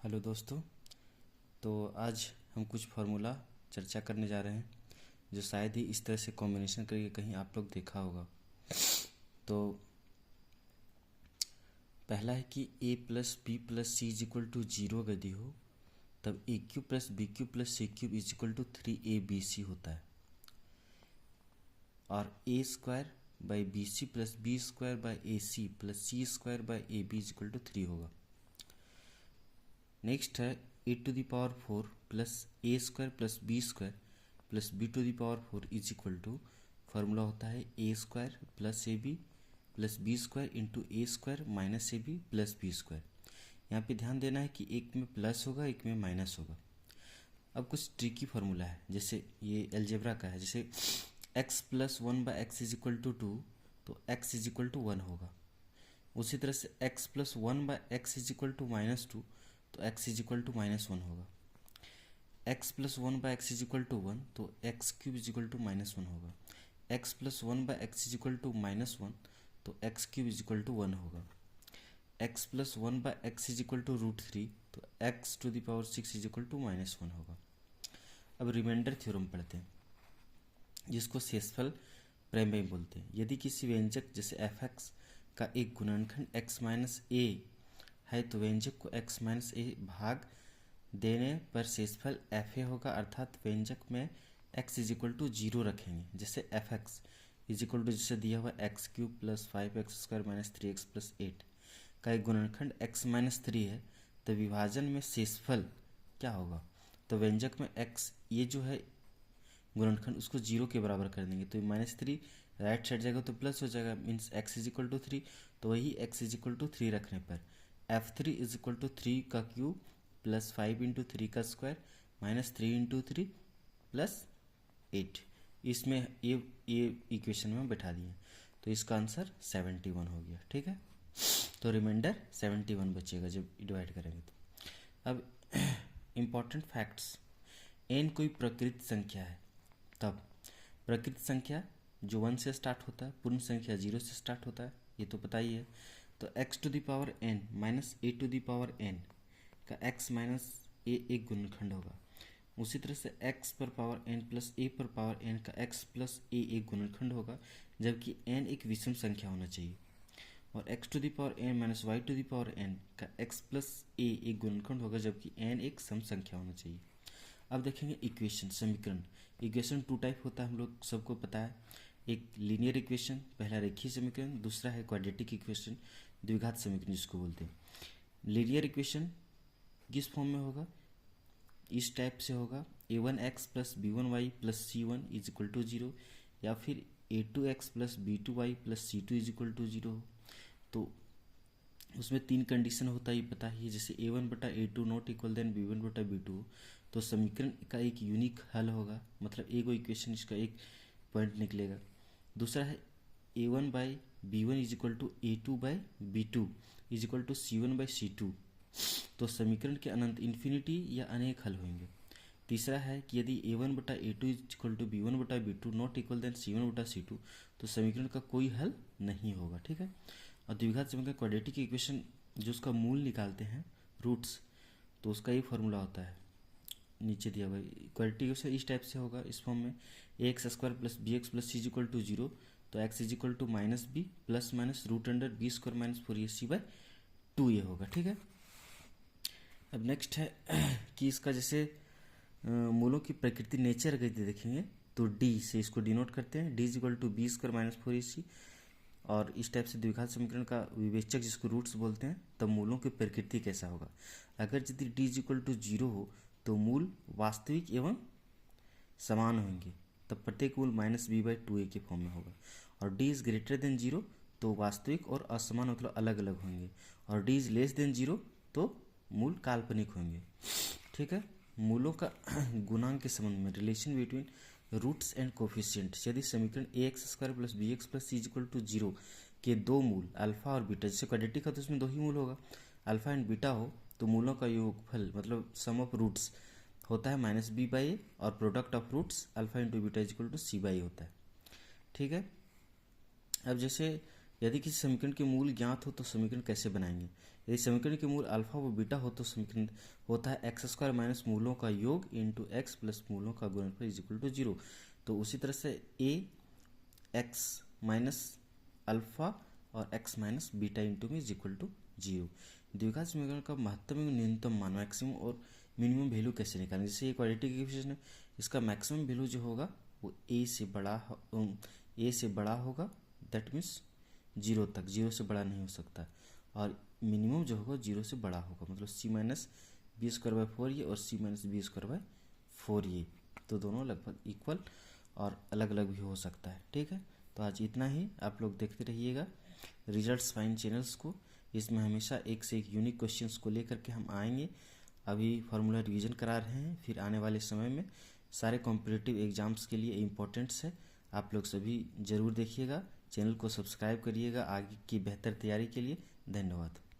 Hello दोस्तों। तो आज हम कुछ फार्मूला चर्चा करने जा रहे हैं जो शायद ही इस तरह से कॉम्बिनेशन करके कहीं आप लोग देखा होगा। तो पहला है कि a plus b plus c is equal to zero यदि हो तब a cube plus b cube plus c cube is equal to 3ab होता है, और a square by b c plus b square by a c plus c square by a b is equal to 3 होगा। Next है a to the power 4 plus a square plus b square plus b to the power 4 is equal to, formula होता है a square plus a b plus b square into a square minus a b plus b square. यहाँ पे ध्यान देना है कि एक में प्लस होगा एक में माइनस होगा। अब कुछ ट्रिकी फार्मूला है, जैसे ये अलजेब्रा का है, जैसे x plus one by x is equal to 2 तो x इज इक्वल टू 1 होगा। उसी तरह से x plus one by x is equal to -2 तो x इज इक्वल टू -1 होगा। x plus one by x is equal to 1 तो x cube is equal to -1 होगा। x plus one by x is equal to -1 तो x cube is equal to 1 होगा। x plus one by x is equal to √3 तो x to the power 6 is equal to -1 होगा। अब remainder theorem पढ़ते हैं जिसको शेषफल प्रमेय बोलते हैं। यदि किसी व्यंजक जैसे f(x) का एक गुणनखंड x माइनस a है तो व्यंजक को x माइनस a भाग देने पर शेषफल fa होगा, अर्थात व्यंजक में x इज इक्वल टू 0 रखेंगे। जैसे f(x) इज इक्वल टू जैसे दिया हुआ x cube plus 5x square minus 3x plus 8 का एक गुणनखंड x माइनस 3 है, तो विभाजन में शेषफल क्या होगा? तो व्यंजक में x ये जो है गुणनखंड उसको 0 के बराबर कर देंगे तो -3 राइट साइड जाएगा तो प्लस हो जाएगा, means x is equal to 3। तो वही x इज इक्वल टू 3 रखने पर f3 इज इक्वल टू 3 का क्यूब प्लस 5 इंटू 3 का स्क्वायर माइनस 3 इंटू 3 प्लस 8, इसमें ये इक्वेशन में बैठा दिए तो इसका आंसर 71 हो गया। ठीक है, तो रिमाइंडर 71 बचेगा जब डिवाइड करेंगे तो। अब इम्पॉर्टेंट फैक्ट्स, n कोई प्रकृत संख्या है तब प्रकृत संख्या जो 1 से स्टार्ट होता है, पूर्ण संख्या 0 से स्टार्ट होता है, ये तो पता ही है। तो x to the power n minus a to the power n का x माइनस ए एक गुणनखंड होगा। उसी तरह से x पर पावर n प्लस a पर पावर n का x प्लस a एक गुणनखंड होगा, जबकि n एक विषम संख्या होना चाहिए। और x to the power n minus y to the power n का x प्लस a एक गुणनखंड होगा, जबकि n एक सम संख्या होना चाहिए। अब देखेंगे इक्वेशन, समीकरण। इक्वेशन 2 टाइप होता है, हम लोग सबको पता है। एक लीनियर इक्वेशन, पहला रेखीय समीकरण, दूसरा है क्वाड्रेटिक इक्वेशन, द्विघात समीकरण जिसको बोलते हैं। लीनियर इक्वेशन किस फॉर्म में होगा? इस टाइप से होगा, a1x plus b1y plus c1 is equal to 0, या फिर a2x plus b2y plus c2 is equal to 0। तो उसमें 3 कंडीशन होता है, ये पता ही है। जैसे a1 बटा a2 not equal then b1 बटा b2, तो समीकरण का एक यूनिक हल होगा, मतलब एक इक्वेशन इसका एक पॉइंट निकलेगा। दूसरा है a1 by b1 is equal to a2 by b2 is equal to c1 by c2, तो समीकरण के अनंत इन्फिनिटी या अनेक हल होंगे। तीसरा है कि यदि a1 बटा a2 is equal to b1 बटा b2 not equal then c1 बटा c2, तो समीकरण का कोई हल नहीं होगा। ठीक है, और द्विघात समीकरण क्वाड्रेटिक इक्वेशन जो उसका मूल निकालते हैं, रूट्स, तो उसका ये फॉर्मूला होता है नीचे दिया हुआ। क्वाड्रेटिक इक्वेशन इस टाइप से होगा, इस फॉर्म में ax square plus b x plus c is equal to 0, तो x is equal to minus b plus minus root under b square minus 4ac by 2 ये होगा। ठीक है, अब नेक्स्ट है कि इसका जैसे मूलों की प्रकृति नेचर अगर देखेंगे तो d से इसको डिनोट करते हैं, d is equal to b square minus 4ac, और इस टाइप से द्विघात समीकरण का विवेचक जिसको रूट्स बोलते हैं, तब मूलों की प्रकृति कैसा होगा? अगर यदि d इज इक्वल टू 0 हो तो मूल वास्तविक एवं समान होंगे, तब प्रत्येक मूल माइनस बी बाई 2a के फॉर्म में होगा। और d इज ग्रेटर देन 0 तो वास्तविक और असमान मतलब अलग अलग होंगे, और d इज लेस देन 0 तो मूल काल्पनिक होंगे। ठीक है, मूलों का गुणांक के संबंध में relation between roots and coefficients. यदि समीकरण ax square plus b x plus c is equal to 0 के दो मूल अल्फा और बीटा, जैसे क्वाड्रेटिक है तो उसमें 2 ही मूल होगा, अल्फा एंड बीटा हो, तो मूलों का योगफल मतलब सम ऑफ रूट्स होता है माइनस बी बाई ए, और product of roots alpha into beta is equal to c by होता है। ठीक है, अब जैसे यदि किसी समीकरण के मूल ज्ञात हो तो समीकरण कैसे बनाएंगे। यदि समीकरण के मूल अल्फा व बीटा हो तो समीकरण होता है एक्स स्क्वायर माइनस मूलों का योग इंटू एक्स प्लस मूलों का गुणनफल इज इक्वल टू 0। तो उसी तरह से ए एक्स माइनस अल्फा और एक्स माइनस बीटा इंटू में इज इक्वल टू 0। द्विघात समीकरण का महत्तम एवं न्यूनतम मान मैक्सिमम और मिनिमम वैल्यू कैसे निकालें। जैसे ये क्वाड्रेटिक इक्वेशन है, इसका मैक्सिमम वैल्यू जो होगा वो ए से बड़ा होगा, दैट मीन्स 0 तक, 0 से बड़ा नहीं हो सकता। और मिनिमम जो होगा 0 से बड़ा होगा, मतलब c minus b square by 4 ये और c minus b square by 4 ये, तो दोनों लगभग इक्वल और अलग अलग भी हो सकता है। ठीक है, तो आज इतना ही। आप लोग देखते रहिएगा रिजल्ट्स फाइन चैनल्स को, इसमें हमेशा एक से एक यूनिक क्वेश्चंस को लेकर के हम आएंगे। अभी फार्मूला रिवीजन करा रहे हैं, फिर आने वाले समय में सारे कॉम्पिटिटिव एग्जाम्स के लिए इम्पोर्टेंट्स है। आप लोग सभी ज़रूर देखिएगा, चैनल को सब्सक्राइब करिएगा आगे की बेहतर तैयारी के लिए। धन्यवाद।